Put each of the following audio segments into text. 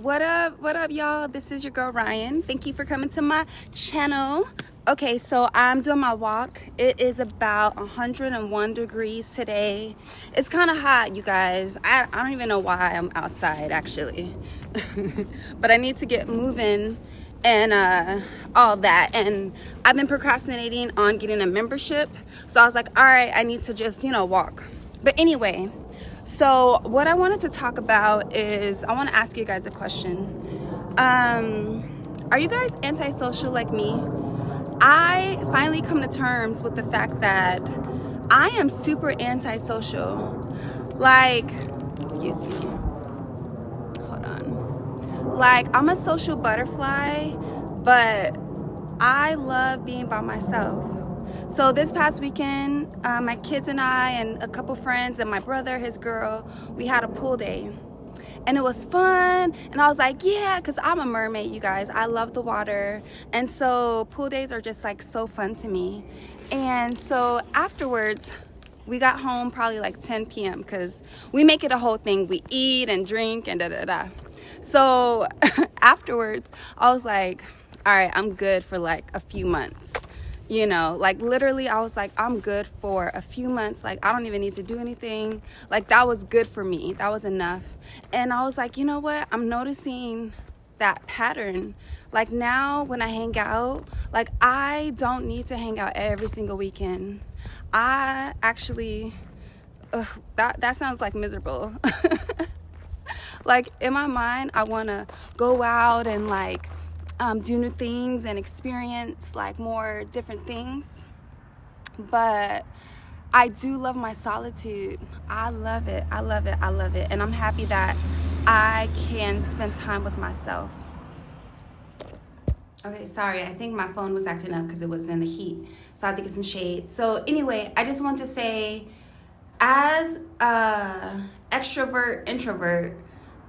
What up, y'all? This is your girl Ryan. Thank you for coming to my channel. Okay, so I'm doing my walk. It is about 101 degrees today. It's kind of hot, you guys. I don't even know why I'm outside, actually. But I need to get moving and all that. And I've been procrastinating on getting a membership. So I was like, all right, I need to just, walk. But anyway, so what I wanted to talk about is I want to ask you guys a question. Are you guys antisocial like me? I finally come to terms with the fact that I am super antisocial. Like, excuse me. Hold on. Like, I'm a social butterfly, but I love being by myself. So this past weekend, my kids and I and a couple friends and my brother, his girl, we had a pool day. And it was fun. And I was like, yeah, because I'm a mermaid, you guys. I love the water. And so pool days are just like so fun to me. And so afterwards, we got home probably like 10 p.m. because we make it a whole thing. We eat and drink and da-da-da. So afterwards, I was like, all right, I'm good for like a few months. Like literally I was like, I'm good for a few months. Like I don't even need to do anything. Like that was good for me. That was enough. And I was like, you know what? I'm noticing that pattern. Like now when I hang out, like I don't need to hang out every single weekend. I actually, that sounds like miserable. Like in my mind, I want to go out and like, do new things and experience like more different things. But I do love my solitude. I love it. I love it. I love it. And I'm happy that I can spend time with myself. Okay, sorry. I think my phone was acting up because it was in the heat. So I had to get some shade. So anyway, I just want to say, as a extrovert, introvert,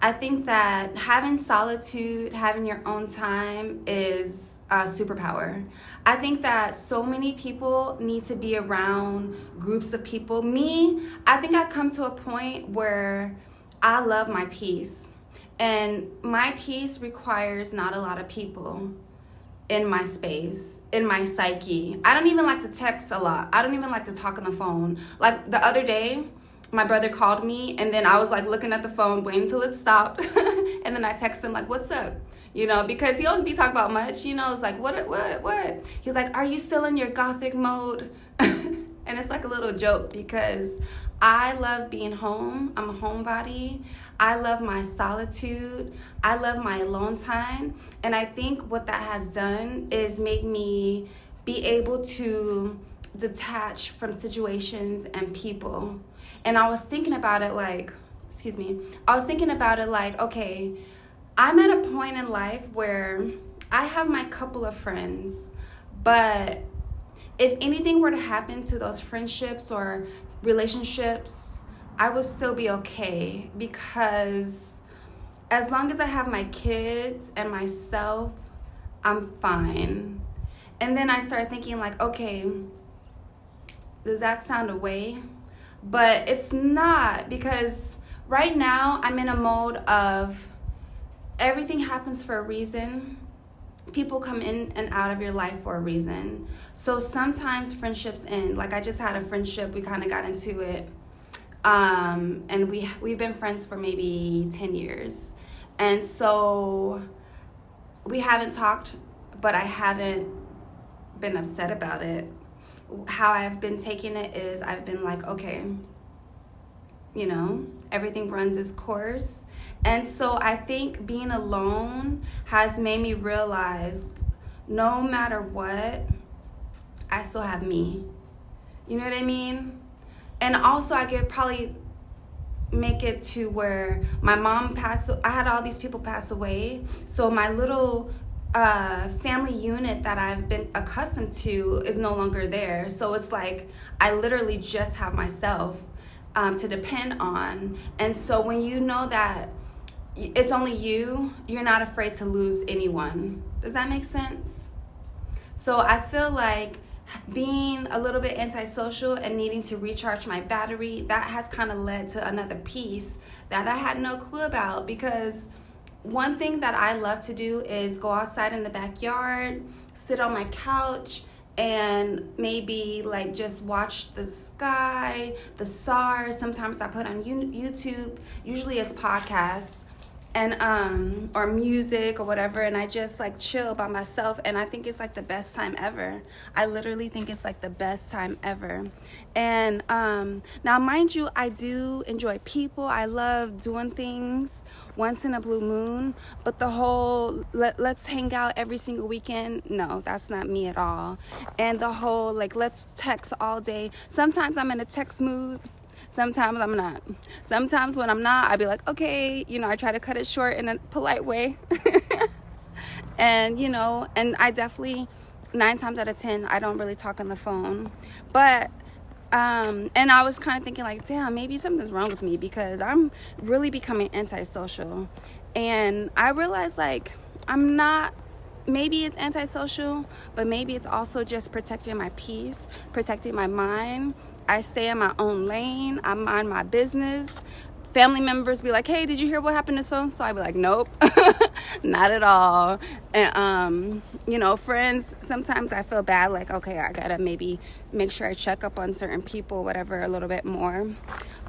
I think that having solitude, having your own time is a superpower. I think that so many people need to be around groups of people. Me, I think I come to a point where I love my peace. And my peace requires not a lot of people in my space, in my psyche. I don't even like to text a lot. I don't even like to talk on the phone. Like the other day, my brother called me and then I was like looking at the phone, waiting till it stopped. And then I texted him like, what's up? Because he don't be talking about much, it's like, what? He's like, are you still in your gothic mode? And it's like a little joke because I love being home. I'm a homebody. I love my solitude. I love my alone time. And I think what that has done is made me be able to detach from situations and people. And I was thinking about it like, okay, I'm at a point in life where I have my couple of friends, but if anything were to happen to those friendships or relationships, I would still be okay because as long as I have my kids and myself, I'm fine. And then I started thinking like, okay, does that sound away? But it's not, because right now I'm in a mode of everything happens for a reason. People come in and out of your life for a reason. So sometimes friendships end. Like I just had a friendship, we kind of got into it. And we've been friends for maybe 10 years. And so we haven't talked, but I haven't been upset about it. How I've been taking it is I've been like, okay, everything runs its course. And so I think being alone has made me realize no matter what, I still have me. You know what I mean? And also I could probably make it to where my mom passed. I had all these people pass away. So my little family unit that I've been accustomed to is no longer there. So it's like I literally just have myself to depend on. And so when you know that it's only you're not afraid to lose anyone. Does that make sense? So I feel like being a little bit antisocial and needing to recharge my battery, that has kind of led to another piece that I had no clue about, because one thing that I love to do is go outside in the backyard, sit on my couch, and maybe like just watch the sky, the stars. Sometimes I put on YouTube, usually it's podcasts, and or music or whatever, and I just like chill by myself, and I think it's like the best time ever. I literally think it's like the best time ever. And now mind you, I do enjoy people. I love doing things once in a blue moon, but the whole let's hang out every single weekend, no, that's not me at all. And the whole like let's text all day, sometimes I'm in a text mood, sometimes I'm not. Sometimes when I'm not, I'd be like, okay, I try to cut it short in a polite way. And, and I definitely, 9 times out of 10, I don't really talk on the phone. But, and I was kind of thinking like, damn, maybe something's wrong with me because I'm really becoming antisocial. And I realized like, I'm not, maybe it's antisocial, but maybe it's also just protecting my peace, protecting my mind. I stay in my own lane. I mind my business. Family members be like, hey, did you hear what happened to so-and-so? I'd be like, nope, not at all. And, friends, sometimes I feel bad, like, okay, I gotta maybe make sure I check up on certain people, whatever, a little bit more.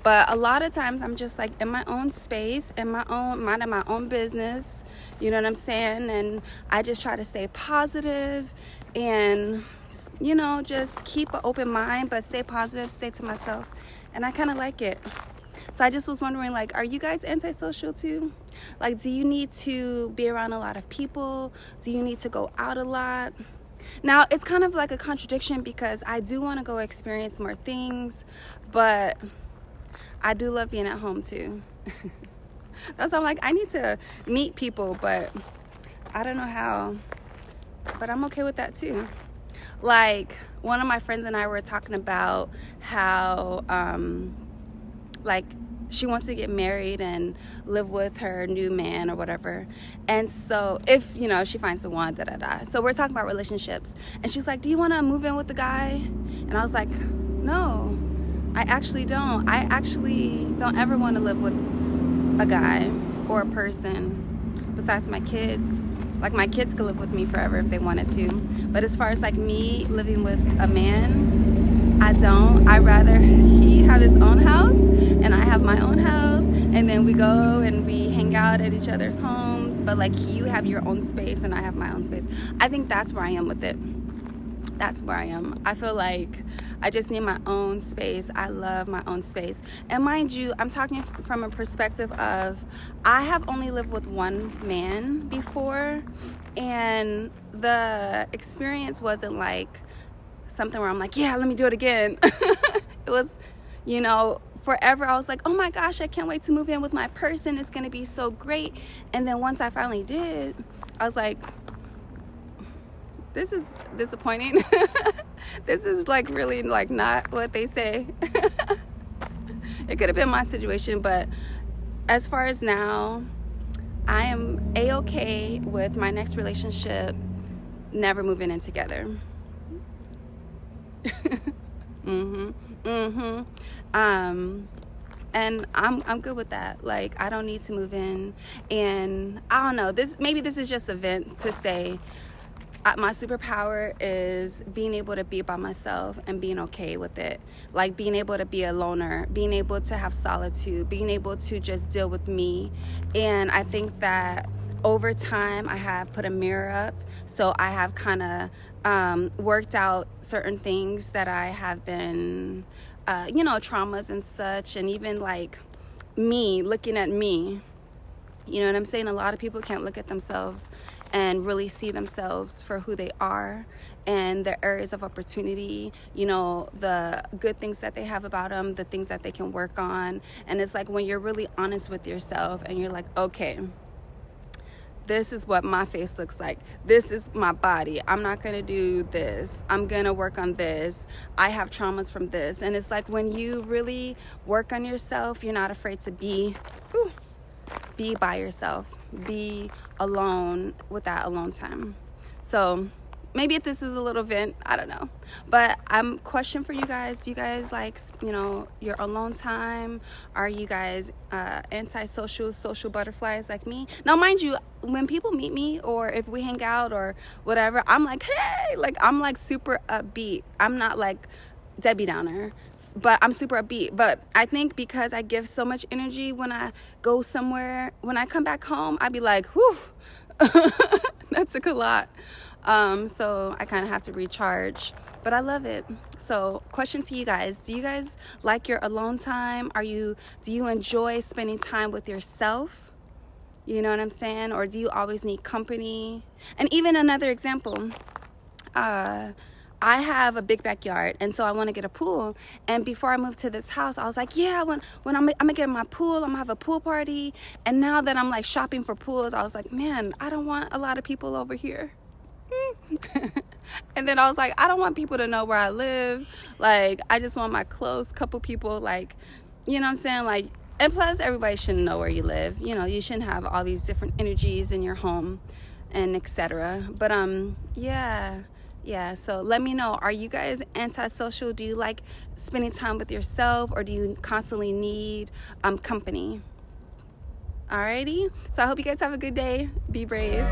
But a lot of times I'm just like in my own space, in my own, minding my own business, you know what I'm saying? And I just try to stay positive and, just keep an open mind, but stay positive, stay to myself. And I kind of like it. So I just was wondering, like, are you guys antisocial too? Like, do you need to be around a lot of people? Do you need to go out a lot? Now, it's kind of like a contradiction because I do want to go experience more things, but I do love being at home too. That's why I'm like, I need to meet people, but I don't know how. But I'm okay with that too. Like, one of my friends and I were talking about how, like, she wants to get married and live with her new man or whatever. And so if, she finds the one, So we're talking about relationships. And she's like, do you want to move in with the guy? And I was like, no, I actually don't. I actually don't ever want to live with a guy or a person besides my kids. Like, my kids could live with me forever if they wanted to. But as far as like me living with a man, I don't. I'd rather he have his own house and I have my own house, and then we go and we hang out at each other's homes. But like, you have your own space and I have my own space. I think that's where I am with it. That's where I am. I feel like I just need my own space. I love my own space. And mind you, I'm talking from a perspective of, I have only lived with one man before, and the experience wasn't like something where I'm like, yeah, let me do it again. It was, forever I was like, oh my gosh, I can't wait to move in with my person. It's gonna be so great. And then once I finally did, I was like, this is disappointing. This is like really like not what they say. It could have been my situation, but as far as now, I am a-okay with my next relationship never moving in together. And I'm good with that. Like, I don't need to move in. And I don't know, maybe this is just a vent to say, my superpower is being able to be by myself and being okay with it. Like, being able to be a loner, being able to have solitude, being able to just deal with me. And I think that over time I have put a mirror up. So I have kind of worked out certain things that I have been, traumas and such. And even like me, looking at me. You know what I'm saying? A lot of people can't look at themselves and really see themselves for who they are and their areas of opportunity, the good things that they have about them, the things that they can work on. And it's like when you're really honest with yourself and you're like, okay, this is what my face looks like. This is my body. I'm not going to do this. I'm going to work on this. I have traumas from this. And it's like when you really work on yourself, you're not afraid to be by yourself, be alone with that alone time. So maybe if this is a little vent, I don't know. But I'm question for you guys. Do you guys like, you know, your alone time? Are you guys antisocial, social butterflies like me? Now, mind you, when people meet me or if we hang out or whatever, I'm like, hey, like I'm like super upbeat. I'm not like Debbie Downer, but I'm super upbeat. But I think because I give so much energy when I go somewhere, when I come back home, I'd be like, whew, that took a lot. So I kind of have to recharge, but I love it. So question to you guys, do you guys like your alone time? Do you enjoy spending time with yourself? You know what I'm saying? Or do you always need company? And even another example, I have a big backyard, and so I want to get a pool. And before I moved to this house, I was like, yeah, when I'm gonna get my pool, I'm gonna have a pool party. And now that I'm like shopping for pools, I was like, man, I don't want a lot of people over here. And then I was like, I don't want people to know where I live. Like, I just want my close couple people, like, you know what I'm saying? Like, and plus everybody shouldn't know where you live. You know, you shouldn't have all these different energies in your home and etc. But yeah, so let me know, are you guys antisocial? Do you like spending time with yourself, or do you constantly need company? Alrighty, so I hope you guys have a good day. Be brave.